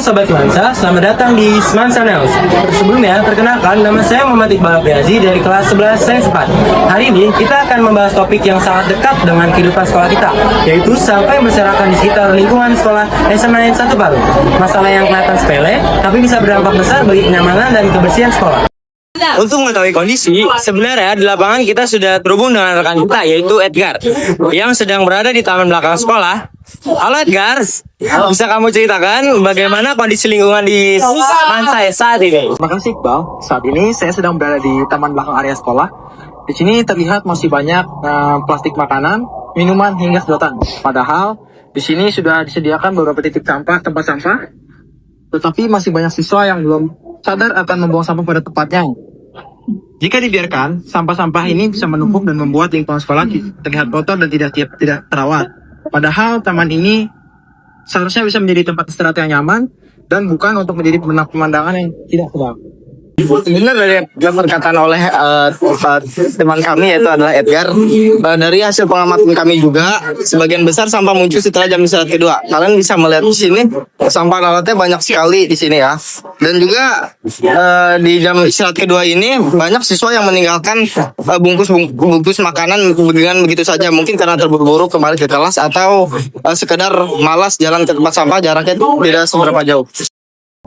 Sobat Semansa, selamat datang di Semansa News. Sebelumnya, perkenalkan nama saya Muhammad Iqbal Apriazi dari kelas 11 Sains 4. Hari ini kita akan membahas topik yang sangat dekat dengan kehidupan sekolah kita, yaitu sampah yang berserakan di sekitar lingkungan sekolah SMA Negeri 1 Palu. Masalah yang kelihatan sepele, tapi bisa berdampak besar bagi kenyamanan dan kebersihan sekolah. Untuk mengetahui kondisi, sebenarnya di lapangan kita sudah terhubung dengan rekan kita, yaitu Edgar, yang sedang berada di taman belakang sekolah. Halo Edgar, bisa kamu ceritakan bagaimana kondisi lingkungan di Semansa saat ini? Terima kasih Iqbal. Saat ini saya sedang berada di taman belakang area sekolah. Di sini terlihat masih banyak plastik makanan, minuman hingga sedotan. Padahal di sini sudah disediakan beberapa titik sampah, tempat sampah. Tetapi masih banyak siswa yang belum sadar akan membuang sampah pada tempatnya. Jika dibiarkan, sampah-sampah ini bisa menumpuk dan membuat lingkungan sekolah terlihat kotor dan tidak terawat. Padahal taman ini seharusnya bisa menjadi tempat istirahat yang nyaman dan bukan untuk menjadi pemandangan yang tidak sedap. Benar dari yang perkataan oleh teman kami yaitu adalah Edgar. Dari hasil pengamatan kami juga, sebagian besar sampah muncul setelah jam istirahat kedua. Kalian bisa melihat di sini sampah lalatnya banyak sekali di sini ya. Dan juga di jam istirahat kedua ini banyak siswa yang meninggalkan bungkus makanan dengan begitu saja. Mungkin karena terburu-buru kembali ke kelas atau sekedar malas jalan ke tempat sampah, jaraknya tidak seberapa jauh.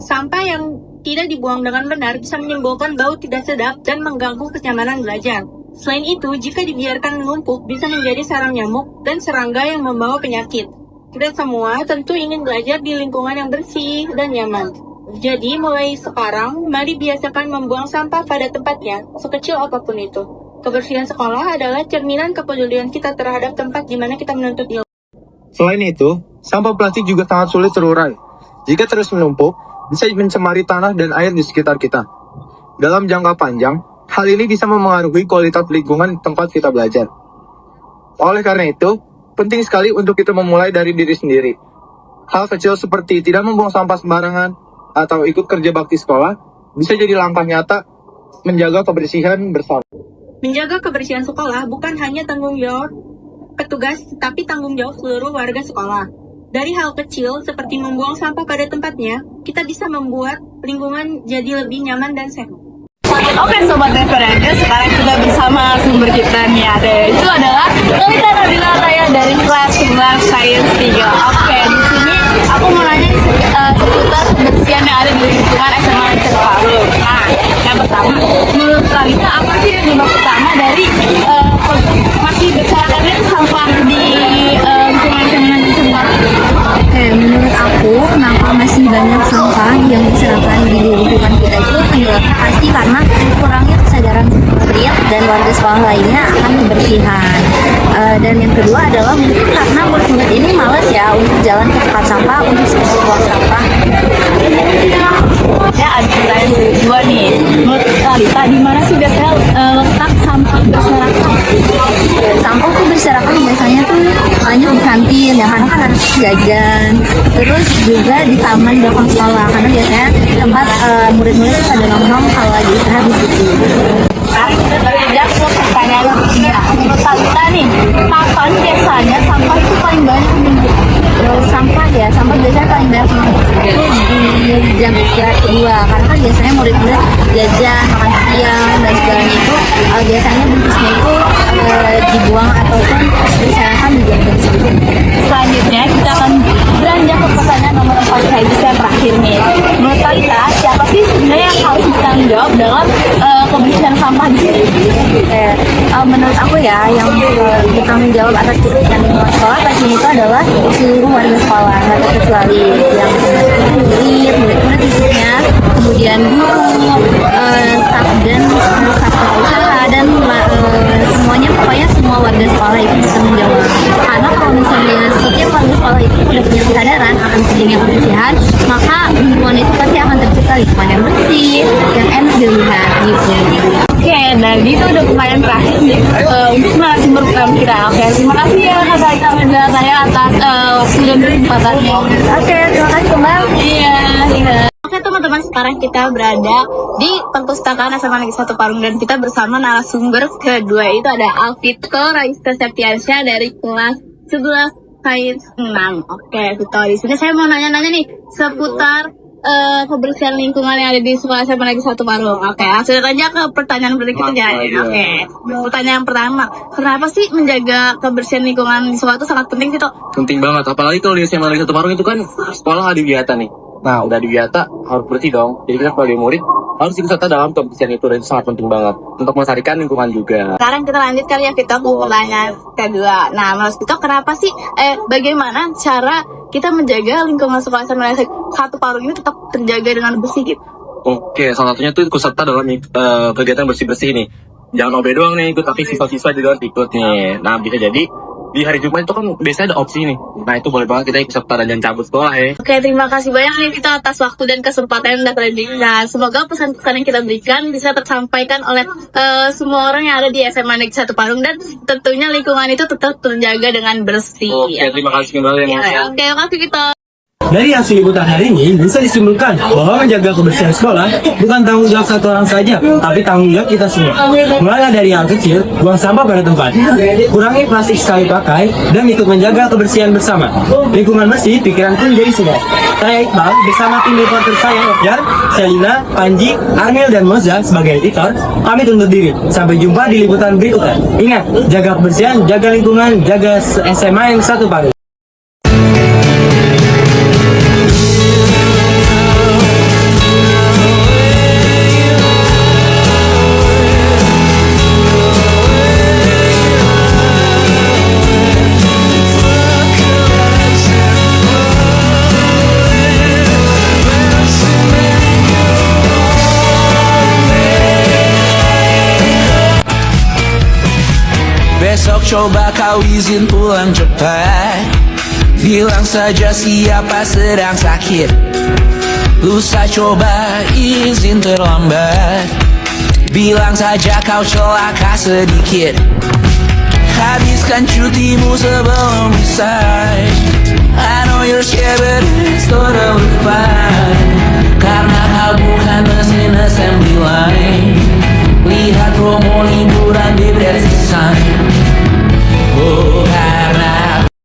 Sampah yang tidak dibuang dengan benar bisa menimbulkan bau tidak sedap dan mengganggu kenyamanan belajar. Selain itu, jika dibiarkan menumpuk, bisa menjadi sarang nyamuk dan serangga yang membawa penyakit. Kita semua tentu ingin belajar di lingkungan yang bersih dan nyaman. Jadi, mulai sekarang, mari biasakan membuang sampah pada tempatnya, sekecil apapun itu. Kebersihan sekolah adalah cerminan kepedulian kita terhadap tempat di mana kita menuntut ilmu. Selain itu, sampah plastik juga sangat sulit terurai. Jika terus menumpuk, bisa mencemari tanah dan air di sekitar kita. Dalam jangka panjang, hal ini bisa memengaruhi kualitas lingkungan tempat kita belajar. Oleh karena itu, penting sekali untuk kita memulai dari diri sendiri. Hal kecil seperti tidak membuang sampah sembarangan atau ikut kerja bakti sekolah bisa jadi langkah nyata menjaga kebersihan bersama. Menjaga kebersihan sekolah bukan hanya tanggung jawab petugas, tapi tanggung jawab seluruh warga sekolah. Dari hal kecil seperti membuang sampah pada tempatnya, kita bisa membuat lingkungan jadi lebih nyaman dan sehat. Oke Sobat Referensi, sekarang kita bersama sumber kita nih itu adalah Lolita Nabila Raya dari kelas 11 Sains 3. Oke, di sini aku mau nanya seputar kebersihan yang ada di lingkungan SMA Negeri Palu. Nah, yang pertama, menurut Lolita apa sih penyebab utama dari masih berserakannya sampah di lingkungan SMA Negeri Palu? Oke, menurut aku kenapa masih banyak sampah yang berserakan di lingkungan kita itu penyebabnya pasti karena kurangnya kesadaran murid dan warga sekolah lainnya akan kebersihan. Dan yang kedua adalah mungkin karena murid-murid ini malas ya untuk jalan ke tempat sampah untuk sekedar buang sampah. Ya, ada pertanyaan kedua nih. Menurut Lolita, di mana sih biasanya letak sampah berserakan? Sampah tuh berserakan biasanya tuh hanya di kantin ya, karena kan ada jajan. Terus juga di taman belakang sekolah, karena biasanya tempat murid-murid tuh pada nongkrong kalau lagi istirahat di situ. Terjadi pertanyaan ketiga. Menurut Lolita nih, kapan biasanya sampah itu paling banyak menumpuk? Sampah biasanya paling banyak menumpuk itu di jam istirahat kedua, karena kan biasanya murid-murid jajan, makan siang dan segalanya itu biasanya bungkusnya itu dibuang ataupun berserakan di jam-jam sebelum. Selanjutnya kita akan beranjak ke pertanyaan nomor 4 yang terakhir nih. Menurut Lolita, siapa sih sebenarnya yang harus bertanggung jawab dalam kebersihan sampah di sini? Menurut aku ya, yang bertanggung jawab atas kebersihan lingkungan sekolah pasti itu adalah seluruh warga sekolah, nggak terkecuali yang murid-murid khususnya, kemudian guru, staf dan staf usaha dan semuanya, pokoknya semua warga sekolah itu bertanggung jawab. Karena kalau misalnya setiap warga sekolah itu sudah punya kesadaran akan pentingnya kebersihan, maka lingkungan itu pasti akan tercipta lingkungan yang bersih, yang enak dilihat gitu. Oke, dan itu udah pertanyaan terakhir nih untuk narasumber program kita. Oke, terima kasih ya Kak Lolita Nabila Raya atas waktu dan kesempatannya. Oke, terima kasih kembali. Iya. Oke teman-teman, sekarang kita berada di perpustakaan SMA Negeri 1 Parung dan kita bersama narasumber kedua, itu ada Alvito Raista Septiansyah dari kelas 11 Sains 6. Oke, Vito, di sini saya mau nanya-nanya nih seputar kebersihan lingkungan yang ada di sekolah SMA Negeri 1 Parung. Oke, langsung aja ke pertanyaan berikutnya. Oke, pertanyaan pertama, kenapa sih menjaga kebersihan lingkungan di sekolah itu sangat penting sih, Tok? Penting banget, apalagi kalau di SMA Negeri 1 Parung itu kan sekolah nggak di Wiata nih. Nah, udah di Wiata harus bersih dong. Jadi kita sebagai murid harus ikut serta dalam kebersihan itu, dan itu sangat penting banget untuk melestarikan lingkungan juga. Sekarang kita lanjut kali ya kita ke pertanyaan kedua. Nah, Mas Vito, kenapa sih, bagaimana cara kita menjaga lingkungan sekolah SMA Negeri 1 Parung ini tetap terjaga dengan bersih gitu? Oke, salah satunya tuh ikut serta dalam kegiatan bersih-bersih nih. Jangan OB doang nih ikut, tapi siswa-siswa juga harus ikut nih. Nah, bisa jadi di hari Jumat itu kan biasanya ada opsi nih. Nah, itu boleh banget kita ikut serta dan jangan cabut sekolah ya. Oke, terima kasih banyak nih kita atas waktu dan kesempatan yang udah kalian. Nah, semoga pesan-pesan yang kita berikan bisa tersampaikan oleh semua orang yang ada di SMA Negeri 1 Parung, dan tentunya lingkungan itu tetap terjaga dengan bersih. Oke, terima kasih kembali ya. Oke, terima kasih kita. Dari hasil liputan hari ini bisa disimpulkan bahwa menjaga kebersihan sekolah bukan tanggung jawab satu orang saja, tapi tanggung jawab kita semua. Mulai dari hal kecil, buang sampah pada tempat, kurangi plastik sekali pakai, dan ikut menjaga kebersihan bersama. Lingkungan bersih, pikiran pun jadi segar. Saya Iqbal bersama tim reporter saya Edgar, Selina, Panji, Armil, dan Moza sebagai editor. Kami undur diri. Sampai jumpa di liputan berikutnya. Ingat, jaga kebersihan, jaga lingkungan, jaga SMA yang 1 Parung. Besok coba kau izin pulang cepat. Bilang saja siapa sedang sakit. Lusa coba izin terlambat. Bilang saja kau celaka sedikit. Habiskan cutimu sebelum decide. I know you're scared but it's totally fine. Karena kau bukan mesin assembly line. Lihat promo liburan di